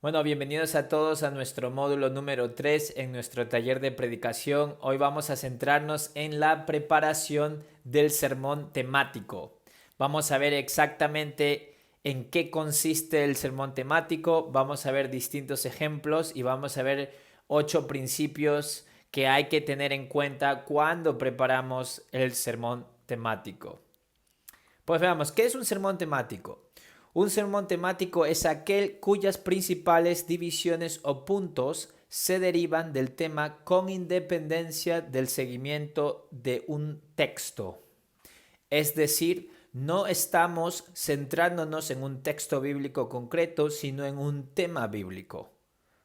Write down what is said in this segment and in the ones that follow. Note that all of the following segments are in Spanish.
Bueno, bienvenidos a todos a nuestro módulo número 3 en nuestro taller de predicación. Hoy vamos a centrarnos en la preparación del sermón temático. Vamos a ver exactamente en qué consiste el sermón temático, vamos a ver distintos ejemplos y vamos a ver 8 principios que hay que tener en cuenta cuando preparamos el sermón temático. Pues veamos, ¿qué es un sermón temático? Un sermón temático es aquel cuyas principales divisiones o puntos se derivan del tema con independencia del seguimiento de un texto. Es decir, no estamos centrándonos en un texto bíblico concreto, sino en un tema bíblico.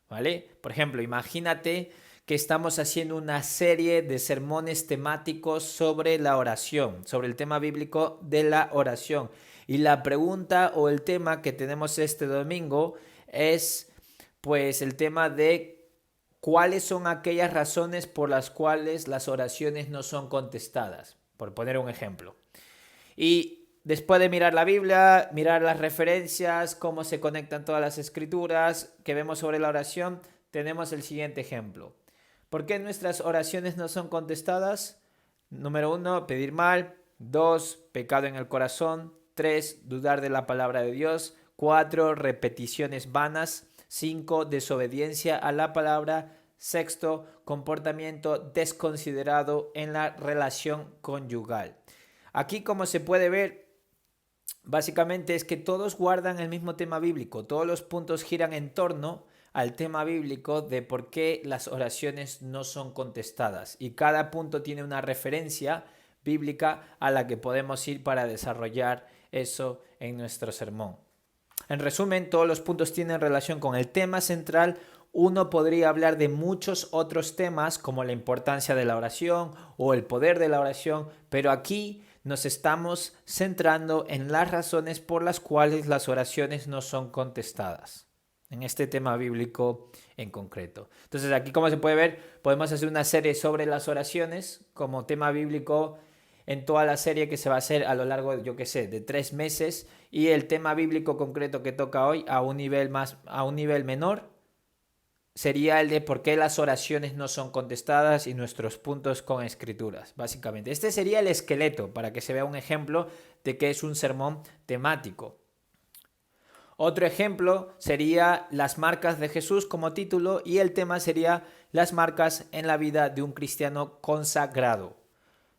¿Vale? Por ejemplo, imagínate que estamos haciendo una serie de sermones temáticos sobre la oración, sobre el tema bíblico de la oración. Y la pregunta o el tema que tenemos este domingo es pues el tema de cuáles son aquellas razones por las cuales las oraciones no son contestadas, por poner un ejemplo. Y después de mirar la Biblia, mirar las referencias, cómo se conectan todas las escrituras que vemos sobre la oración, tenemos el siguiente ejemplo. ¿Por qué nuestras oraciones no son contestadas? Número 1, pedir mal. 2, pecado en el corazón. 3, dudar de la palabra de Dios. 4, repeticiones vanas. 5, desobediencia a la palabra. 6, comportamiento desconsiderado en la relación conyugal. Aquí, como se puede ver, básicamente es que todos guardan el mismo tema bíblico, todos los puntos giran en torno al tema bíblico de por qué las oraciones no son contestadas y cada punto tiene una referencia bíblica a la que podemos ir para desarrollar eso en nuestro sermón. En resumen, todos los puntos tienen relación con el tema central. Uno podría hablar de muchos otros temas como la importancia de la oración o el poder de la oración, pero aquí nos estamos centrando en las razones por las cuales las oraciones no son contestadas, en este tema bíblico en concreto. Entonces aquí, como se puede ver, podemos hacer una serie sobre las oraciones como tema bíblico en toda la serie que se va a hacer a lo largo, yo qué sé, de 3 meses, y el tema bíblico concreto que toca hoy a un nivel menor sería el de por qué las oraciones no son contestadas y nuestros puntos con escrituras, básicamente. Este sería el esqueleto para que se vea un ejemplo de qué es un sermón temático. Otro ejemplo sería las marcas de Jesús como título y el tema sería las marcas en la vida de un cristiano consagrado.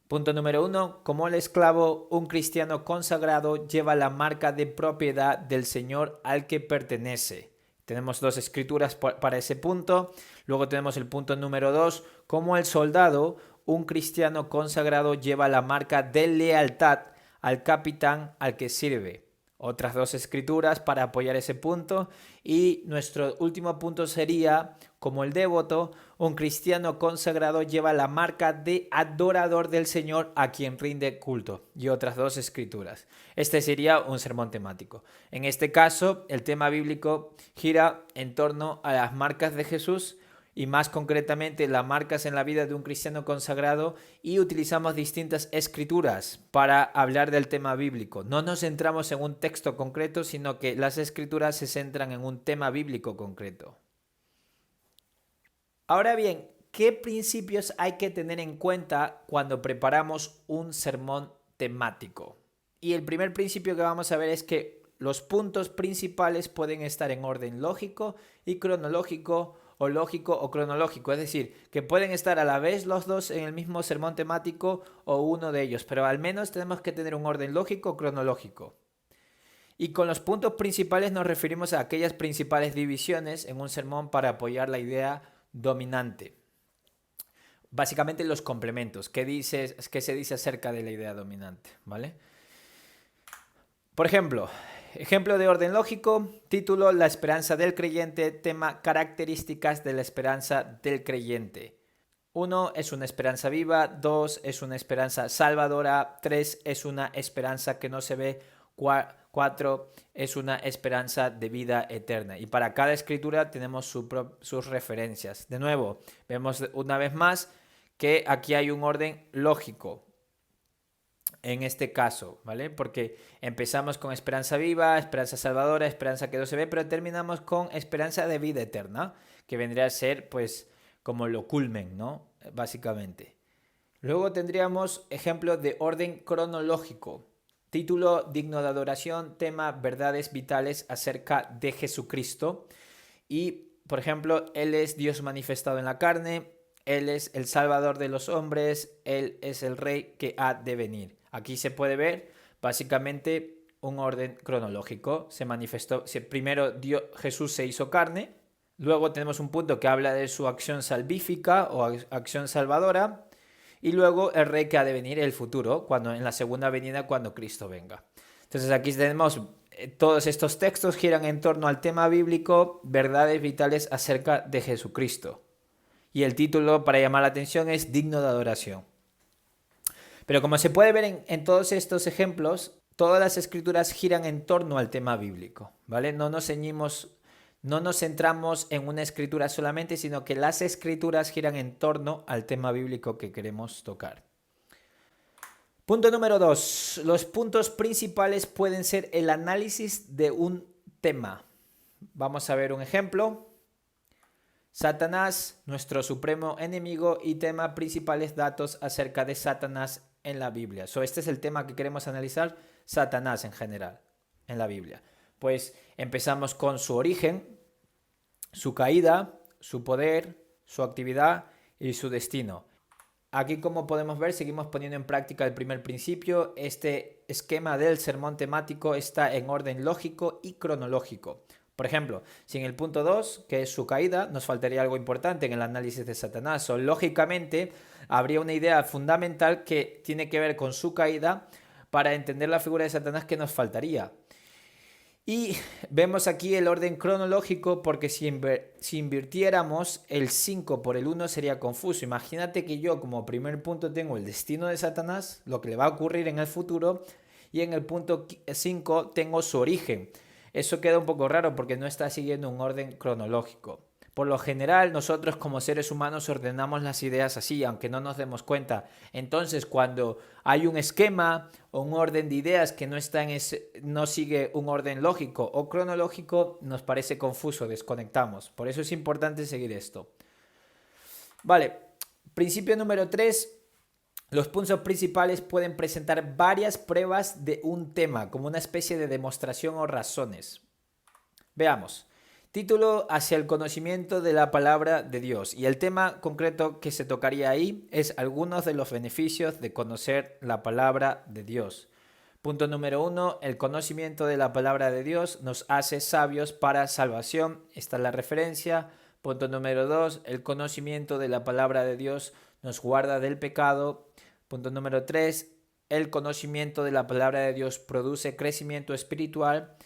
Punto número 1. Como el esclavo, un cristiano consagrado lleva la marca de propiedad del Señor al que pertenece. Tenemos 2 escrituras para ese punto. Luego tenemos el punto número 2. Como el soldado, un cristiano consagrado lleva la marca de lealtad al capitán al que sirve. Otras 2 escrituras para apoyar ese punto. Y nuestro último punto sería, como el devoto, un cristiano consagrado lleva la marca de adorador del Señor a quien rinde culto. Y otras 2 escrituras. Este sería un sermón temático. En este caso, el tema bíblico gira en torno a las marcas de Jesús y más concretamente las marcas en la vida de un cristiano consagrado, y utilizamos distintas escrituras para hablar del tema bíblico. No nos centramos en un texto concreto, sino que las escrituras se centran en un tema bíblico concreto. Ahora bien, ¿qué principios hay que tener en cuenta cuando preparamos un sermón temático? Y el primer principio que vamos a ver es que los puntos principales pueden estar en orden lógico y cronológico, o lógico o cronológico, es decir, que pueden estar a la vez los dos en el mismo sermón temático o uno de ellos, pero al menos tenemos que tener un orden lógico o cronológico. Y con los puntos principales nos referimos a aquellas principales divisiones en un sermón para apoyar la idea dominante. Básicamente los complementos, ¿qué se dice acerca de la idea dominante? ¿Vale? Por ejemplo, ejemplo de orden lógico, título La esperanza del creyente, tema características de la esperanza del creyente. 1 es una esperanza viva, 2 es una esperanza salvadora, 3 es una esperanza que no se ve, 4 es una esperanza de vida eterna. Y para cada escritura tenemos sus referencias. De nuevo, vemos una vez más que aquí hay un orden lógico. en este caso, ¿vale? Porque empezamos con esperanza viva, esperanza salvadora, esperanza que no se ve, pero terminamos con esperanza de vida eterna, que vendría a ser, pues, como lo culmen, ¿no? Básicamente. Luego tendríamos ejemplo de orden cronológico. Título digno de adoración, tema verdades vitales acerca de Jesucristo. Y, por ejemplo, Él es Dios manifestado en la carne, Él es el Salvador de los hombres, Él es el Rey que ha de venir. Aquí se puede ver básicamente un orden cronológico. Se manifestó, primero Jesús se hizo carne, luego tenemos un punto que habla de su acción salvífica o acción salvadora, y luego el Rey que ha de venir, el futuro, cuando en la segunda venida, cuando Cristo venga. Entonces aquí tenemos todos estos textos giran en torno al tema bíblico, verdades vitales acerca de Jesucristo. Y el título para llamar la atención es digno de adoración. Pero como se puede ver en todos estos ejemplos, todas las escrituras giran en torno al tema bíblico, ¿vale? No nos centramos en una escritura solamente, sino que las escrituras giran en torno al tema bíblico que queremos tocar. Punto número 2. Los puntos principales pueden ser el análisis de un tema. Vamos a ver un ejemplo. Satanás, nuestro supremo enemigo, y tema principales datos acerca de Satanás en la Biblia. Este es el tema que queremos analizar, Satanás en general, en la Biblia. Pues empezamos con su origen, su caída, su poder, su actividad y su destino. Aquí, como podemos ver, seguimos poniendo en práctica el primer principio. Este esquema del sermón temático está en orden lógico y cronológico. Por ejemplo, si en el punto 2, que es su caída, nos faltaría algo importante en el análisis de Satanás, o lógicamente habría una idea fundamental que tiene que ver con su caída para entender la figura de Satanás que nos faltaría. Y vemos aquí el orden cronológico porque si invirtiéramos el 5 por el 1 sería confuso. Imagínate que yo como primer punto tengo el destino de Satanás, lo que le va a ocurrir en el futuro, y en el punto 5 tengo su origen. Eso queda un poco raro porque no está siguiendo un orden cronológico. Por lo general, nosotros como seres humanos ordenamos las ideas así, aunque no nos demos cuenta. Entonces, cuando hay un esquema o un orden de ideas que no sigue un orden lógico o cronológico, nos parece confuso, desconectamos. Por eso es importante seguir esto. Vale, principio número 3. Los puntos principales pueden presentar varias pruebas de un tema, como una especie de demostración o razones. Veamos. Título: hacia el conocimiento de la palabra de Dios. Y el tema concreto que se tocaría ahí es algunos de los beneficios de conocer la palabra de Dios. Punto número 1. El conocimiento de la palabra de Dios nos hace sabios para salvación. Esta es la referencia. Punto número 2. El conocimiento de la palabra de Dios nos guarda del pecado. Punto número 3. El conocimiento de la palabra de Dios produce crecimiento espiritual.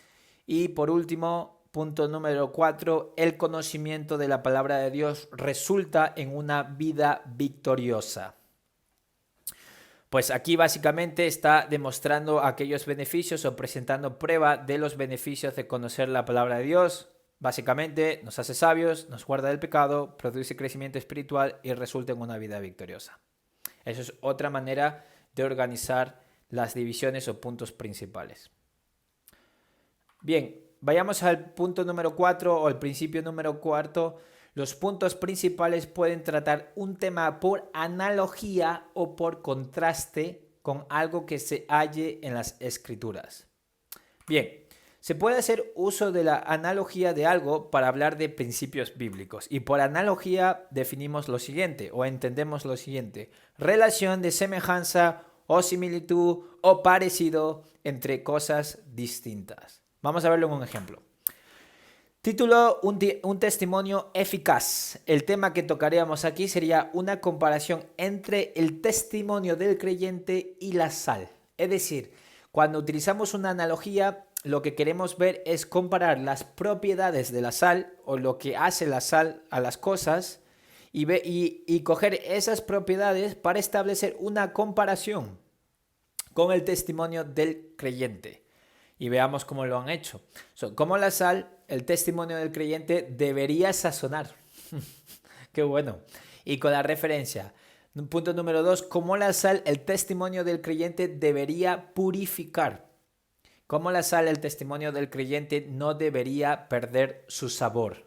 Y por último, punto número 4, el conocimiento de la palabra de Dios resulta en una vida victoriosa. Pues aquí básicamente está demostrando aquellos beneficios o presentando prueba de los beneficios de conocer la palabra de Dios. Básicamente nos hace sabios, nos guarda del pecado, produce crecimiento espiritual y resulta en una vida victoriosa. Eso es otra manera de organizar las divisiones o puntos principales. Bien. Vayamos al punto número 4 o el principio número 4. Los puntos principales pueden tratar un tema por analogía o por contraste con algo que se halle en las escrituras. Bien, se puede hacer uso de la analogía de algo para hablar de principios bíblicos. Y por analogía definimos lo siguiente o entendemos lo siguiente: relación de semejanza o similitud o parecido entre cosas distintas. Vamos a verlo en un ejemplo. Título: un testimonio eficaz. El tema que tocaríamos aquí sería una comparación entre el testimonio del creyente y la sal. Es decir, cuando utilizamos una analogía, lo que queremos ver es comparar las propiedades de la sal o lo que hace la sal a las cosas y coger esas propiedades para establecer una comparación con el testimonio del creyente. Y veamos cómo lo han hecho. Como la sal, el testimonio del creyente debería sazonar. Qué bueno. Y con la referencia: Punto número 2, como la sal, el testimonio del creyente debería purificar. Como la sal, el testimonio del creyente no debería perder su sabor.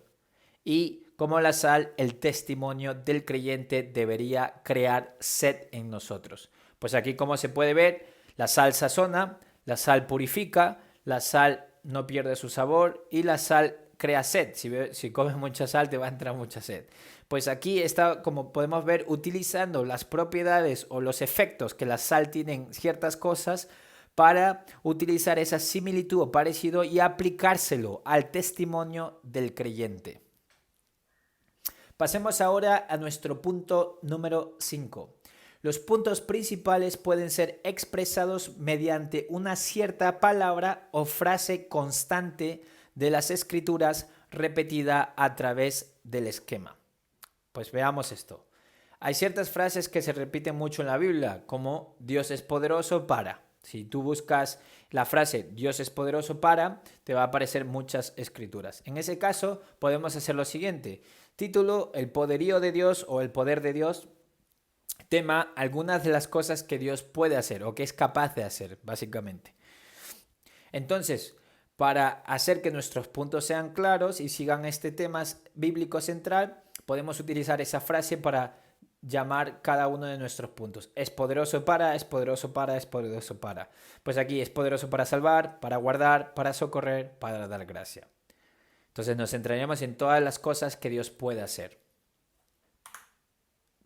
Y como la sal, el testimonio del creyente debería crear sed en nosotros. Pues aquí, como se puede ver, la sal sazona, la sal purifica, la sal no pierde su sabor y la sal crea sed. Si comes mucha sal te va a entrar mucha sed. Pues aquí está, como podemos ver, utilizando las propiedades o los efectos que la sal tiene en ciertas cosas para utilizar esa similitud o parecido y aplicárselo al testimonio del creyente. Pasemos ahora a nuestro punto número 5. Los puntos principales pueden ser expresados mediante una cierta palabra o frase constante de las escrituras repetida a través del esquema. Pues veamos esto. Hay ciertas frases que se repiten mucho en la Biblia, como Dios es poderoso para. Si tú buscas la frase Dios es poderoso para, te va a aparecer muchas escrituras. En ese caso, podemos hacer lo siguiente. Título, el poderío de Dios o el poder de Dios. Tema, algunas de las cosas que Dios puede hacer o que es capaz de hacer, básicamente. Entonces, para hacer que nuestros puntos sean claros y sigan este tema bíblico central, podemos utilizar esa frase para llamar cada uno de nuestros puntos. Es poderoso para, es poderoso para, es poderoso para. Pues aquí es poderoso para salvar, para guardar, para socorrer, para dar gracia. Entonces nos centraremos en todas las cosas que Dios puede hacer.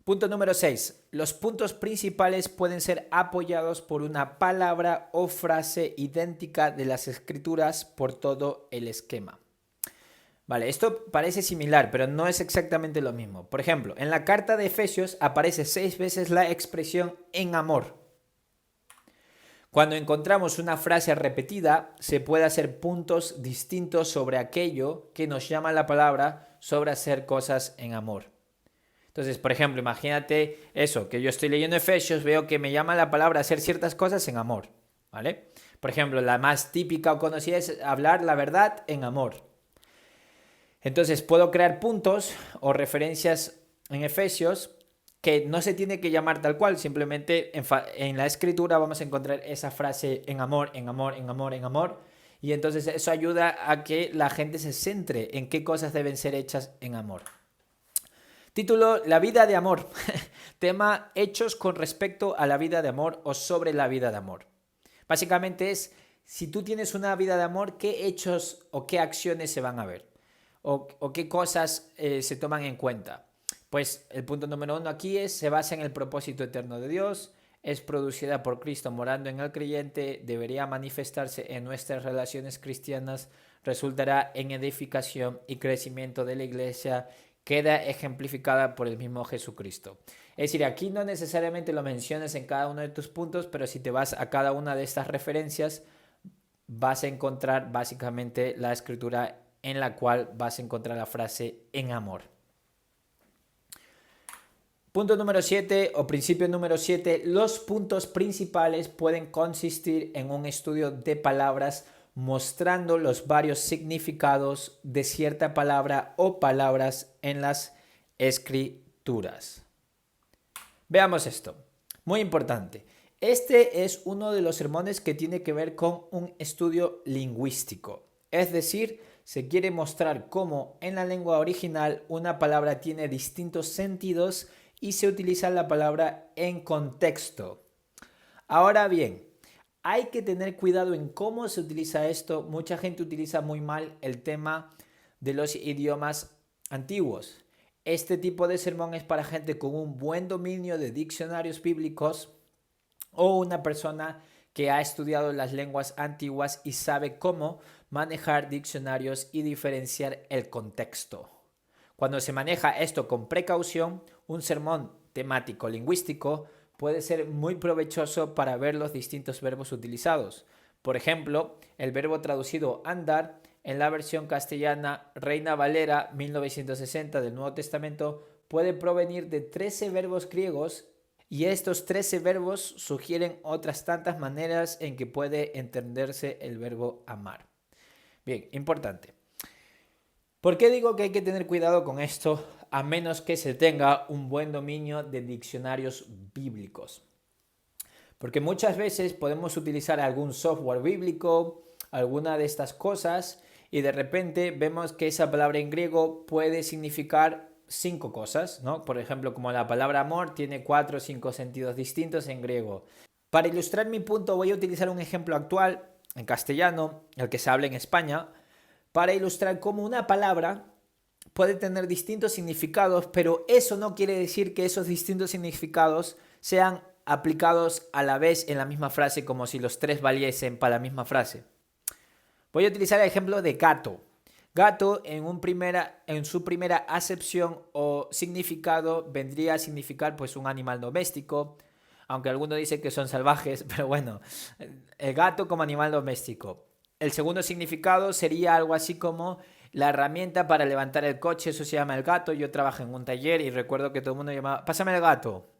Punto número 6. Los puntos principales pueden ser apoyados por una palabra o frase idéntica de las escrituras por todo el esquema. Vale, esto parece similar, pero no es exactamente lo mismo. Por ejemplo, en la carta de Efesios aparece 6 veces la expresión en amor. Cuando encontramos una frase repetida, se puede hacer puntos distintos sobre aquello que nos llama la palabra sobre hacer cosas en amor. Entonces, por ejemplo, imagínate eso, que yo estoy leyendo Efesios, veo que me llama la palabra hacer ciertas cosas en amor, ¿vale? Por ejemplo, la más típica o conocida es hablar la verdad en amor. Entonces, puedo crear puntos o referencias en Efesios que no se tiene que llamar tal cual, simplemente en la escritura vamos a encontrar esa frase en amor, en amor, en amor, en amor, y entonces eso ayuda a que la gente se centre en qué cosas deben ser hechas en amor. Título, la vida de amor. Tema, hechos con respecto a la vida de amor o sobre la vida de amor. Básicamente es, si tú tienes una vida de amor, ¿qué hechos o qué acciones se van a ver? O qué cosas se toman en cuenta. Pues el punto número 1 aquí se basa en el propósito eterno de Dios, es producida por Cristo morando en el creyente, debería manifestarse en nuestras relaciones cristianas, resultará en edificación y crecimiento de la iglesia, queda ejemplificada por el mismo Jesucristo. Es decir, aquí no necesariamente lo mencionas en cada uno de tus puntos, pero si te vas a cada una de estas referencias, vas a encontrar básicamente la escritura en la cual vas a encontrar la frase en amor. Punto número 7 o principio número 7, los puntos principales pueden consistir en un estudio de palabras mostrando los varios significados de cierta palabra o palabras en las escrituras. Veamos esto, muy importante. Este es uno de los sermones que tiene que ver con un estudio lingüístico, es decir, se quiere mostrar cómo en la lengua original una palabra tiene distintos sentidos y se utiliza la palabra en contexto. Ahora bien, hay que tener cuidado en cómo se utiliza esto. Mucha gente utiliza muy mal el tema de los idiomas antiguos. Este tipo de sermón es para gente con un buen dominio de diccionarios bíblicos o una persona que ha estudiado las lenguas antiguas y sabe cómo manejar diccionarios y diferenciar el contexto. Cuando se maneja esto con precaución, un sermón temático lingüístico puede ser muy provechoso para ver los distintos verbos utilizados. Por ejemplo, el verbo traducido andar en la versión castellana Reina Valera 1960 del Nuevo Testamento puede provenir de 13 verbos griegos y estos 13 verbos sugieren otras tantas maneras en que puede entenderse el verbo amar. Bien, importante. ¿Por qué digo que hay que tener cuidado con esto a menos que se tenga un buen dominio de diccionarios bíblicos? Porque muchas veces podemos utilizar algún software bíblico, alguna de estas cosas, y de repente vemos que esa palabra en griego puede significar 5 cosas, ¿no? Por ejemplo, como la palabra amor tiene 4 o 5 sentidos distintos en griego. Para ilustrar mi punto voy a utilizar un ejemplo actual en castellano, el que se habla en España, para ilustrar cómo una palabra puede tener distintos significados, pero eso no quiere decir que esos distintos significados sean aplicados a la vez en la misma frase, como si los tres valiesen para la misma frase. Voy a utilizar el ejemplo de gato. Gato en su primera acepción o significado vendría a significar pues un animal doméstico, aunque algunos dicen que son salvajes, pero bueno, el gato como animal doméstico. El segundo significado sería algo así como la herramienta para levantar el coche, eso se llama el gato. Yo trabajo en un taller y recuerdo que todo el mundo llamaba, pásame el gato.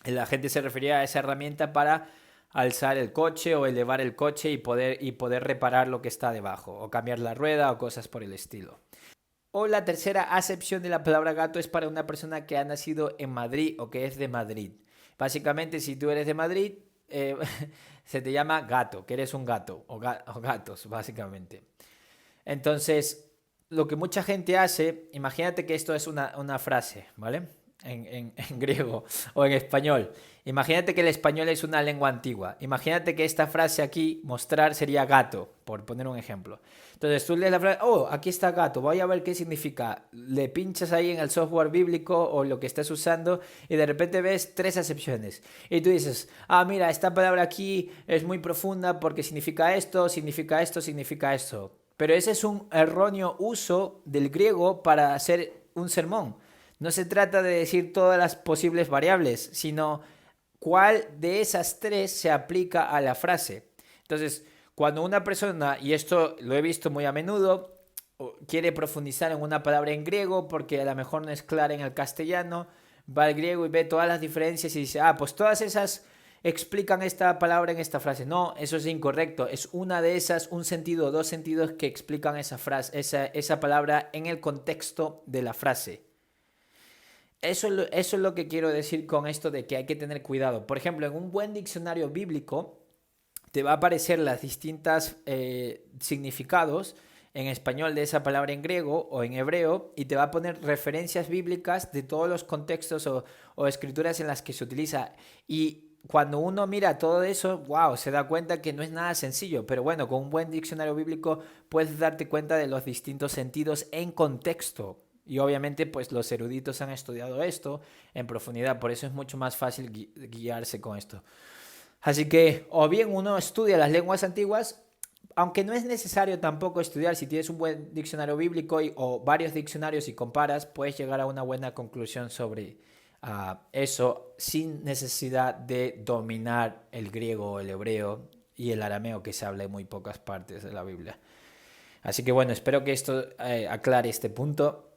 La gente se refería a esa herramienta para alzar el coche o elevar el coche y poder reparar lo que está debajo, o cambiar la rueda o cosas por el estilo. O la tercera acepción de la palabra gato es para una persona que ha nacido en Madrid o que es de Madrid. Básicamente, si tú eres de Madrid, se te llama gato, que eres un gato o gatos, básicamente. Entonces, lo que mucha gente hace, imagínate que esto es una frase, ¿vale? En griego o en español. Imagínate que el español es una lengua antigua. Imagínate que esta frase aquí, mostrar, sería gato, por poner un ejemplo. Entonces tú lees la frase, oh, aquí está gato, voy a ver qué significa. Le pinchas ahí en el software bíblico o lo que estés usando y de repente ves 3 acepciones. Y tú dices, ah, mira, esta palabra aquí es muy profunda porque significa esto, significa esto, significa esto. Pero ese es un erróneo uso del griego para hacer un sermón. No se trata de decir todas las posibles variables, sino cuál de esas 3 se aplica a la frase. Entonces, cuando una persona, y esto lo he visto muy a menudo, quiere profundizar en una palabra en griego porque a lo mejor no es clara en el castellano, va al griego y ve todas las diferencias y dice, ah, pues todas esas explican esta palabra en esta frase. No, eso es incorrecto. Es una de esas, un sentido o 2 sentidos que explican esa frase, esa palabra en el contexto de la frase. Eso es lo que quiero decir con esto de que hay que tener cuidado. Por ejemplo, en un buen diccionario bíblico te va a aparecer las distintas significados en español de esa palabra en griego o en hebreo y te va a poner referencias bíblicas de todos los contextos o escrituras en las que se utiliza. Y cuando uno mira todo eso, wow, se da cuenta que no es nada sencillo, pero bueno, con un buen diccionario bíblico puedes darte cuenta de los distintos sentidos en contexto. Y obviamente pues los eruditos han estudiado esto en profundidad, por eso es mucho más fácil guiarse con esto. Así que o bien uno estudia las lenguas antiguas, aunque no es necesario tampoco estudiar, si tienes un buen diccionario bíblico o varios diccionarios y comparas, puedes llegar a una buena conclusión sobre eso sin necesidad de dominar el griego, el hebreo y el arameo que se habla en muy pocas partes de la Biblia. Así que bueno, espero que esto aclare este punto.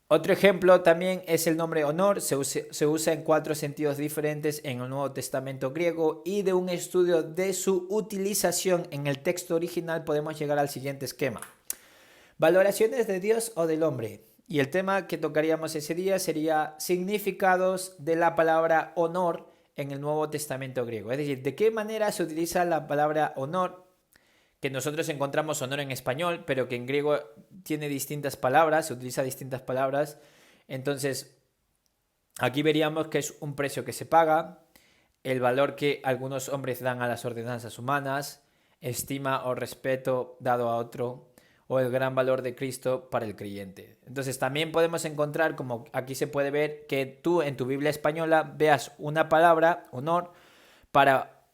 Otro ejemplo también es el nombre honor, se usa en 4 sentidos diferentes en el Nuevo Testamento griego y de un estudio de su utilización en el texto original podemos llegar al siguiente esquema. Valoraciones de Dios o del hombre. Y el tema que tocaríamos ese día sería significados de la palabra honor en el Nuevo Testamento griego. Es decir, de qué manera se utiliza la palabra honor, que nosotros encontramos honor en español, pero que en griego tiene distintas palabras, se utiliza distintas palabras. Entonces, aquí veríamos que es un precio que se paga, el valor que algunos hombres dan a las ordenanzas humanas, estima o respeto dado a otro, o el gran valor de Cristo para el creyente. Entonces también podemos encontrar, como aquí se puede ver, que tú en tu Biblia española veas una palabra, honor, para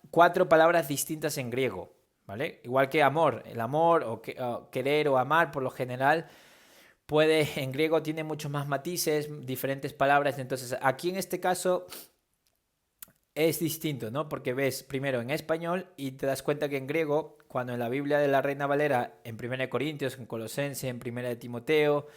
4 palabras distintas en griego. ¿Vale? Igual que amor, el amor o querer o amar por lo general en griego tiene muchos más matices, diferentes palabras, entonces aquí en este caso es distinto, ¿no? Porque ves primero en español y te das cuenta que en griego, cuando en la Biblia de la Reina Valera, en 1 Corintios, en Colosense, en 1 de Timoteo,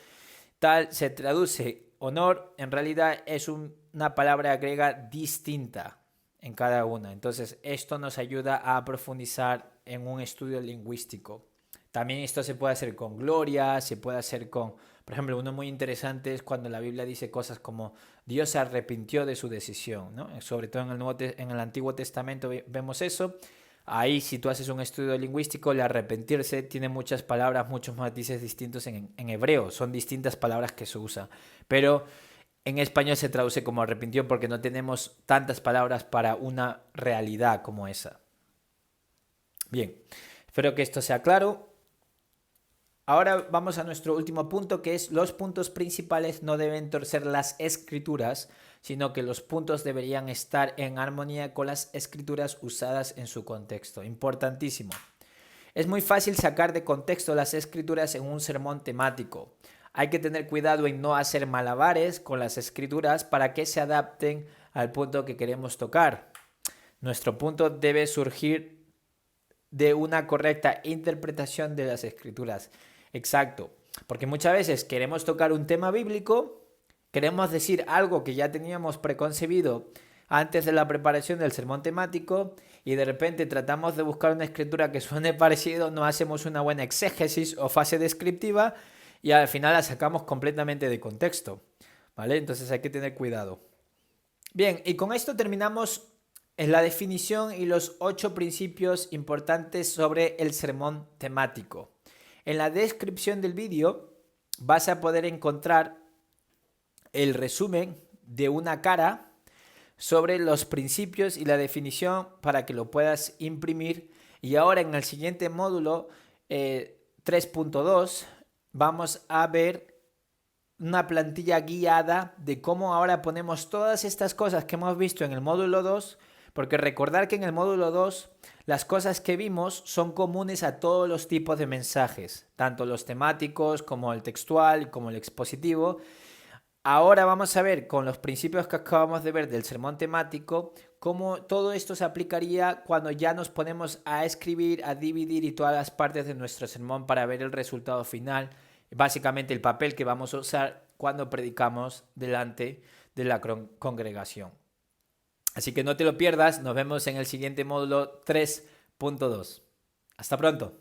tal, se traduce honor, en realidad es una palabra griega distinta en cada una. Entonces esto nos ayuda a profundizar en un estudio lingüístico, También esto se puede hacer con gloria, se puede hacer con, por ejemplo, uno muy interesante es cuando la Biblia dice cosas como Dios se arrepintió de su decisión, ¿no? Sobre todo en el Antiguo Testamento vemos eso. Ahí, si tú haces un estudio lingüístico, el arrepentirse tiene muchas palabras, muchos matices distintos en hebreo. Son distintas palabras que se usan. Pero en español se traduce como arrepintió porque no tenemos tantas palabras para una realidad como esa. Bien, espero que esto sea claro. Ahora vamos a nuestro último punto, que es los puntos principales no deben torcer las escrituras, sino que los puntos deberían estar en armonía con las escrituras usadas en su contexto. Importantísimo. Es muy fácil sacar de contexto las escrituras en un sermón temático. Hay que tener cuidado en no hacer malabares con las escrituras para que se adapten al punto que queremos tocar. Nuestro punto debe surgir de una correcta interpretación de las escrituras. Exacto, porque muchas veces queremos tocar un tema bíblico, queremos decir algo que ya teníamos preconcebido antes de la preparación del sermón temático y de repente tratamos de buscar una escritura que suene parecido, no hacemos una buena exégesis o fase descriptiva y al final la sacamos completamente de contexto, ¿vale? Entonces hay que tener cuidado. Bien, y con esto terminamos en la definición y los 8 principios importantes sobre el sermón temático. En la descripción del vídeo vas a poder encontrar el resumen de una cara sobre los principios y la definición para que lo puedas imprimir. Y ahora en el siguiente módulo 3.2 vamos a ver una plantilla guiada de cómo ahora ponemos todas estas cosas que hemos visto en el módulo 2, porque recordar que en el módulo 2 las cosas que vimos son comunes a todos los tipos de mensajes, tanto los temáticos como el textual, como el expositivo. Ahora vamos a ver con los principios que acabamos de ver del sermón temático, cómo todo esto se aplicaría cuando ya nos ponemos a escribir, a dividir y todas las partes de nuestro sermón para ver el resultado final, básicamente el papel que vamos a usar cuando predicamos delante de la congregación. Así que no te lo pierdas, nos vemos en el siguiente módulo 3.2. Hasta pronto.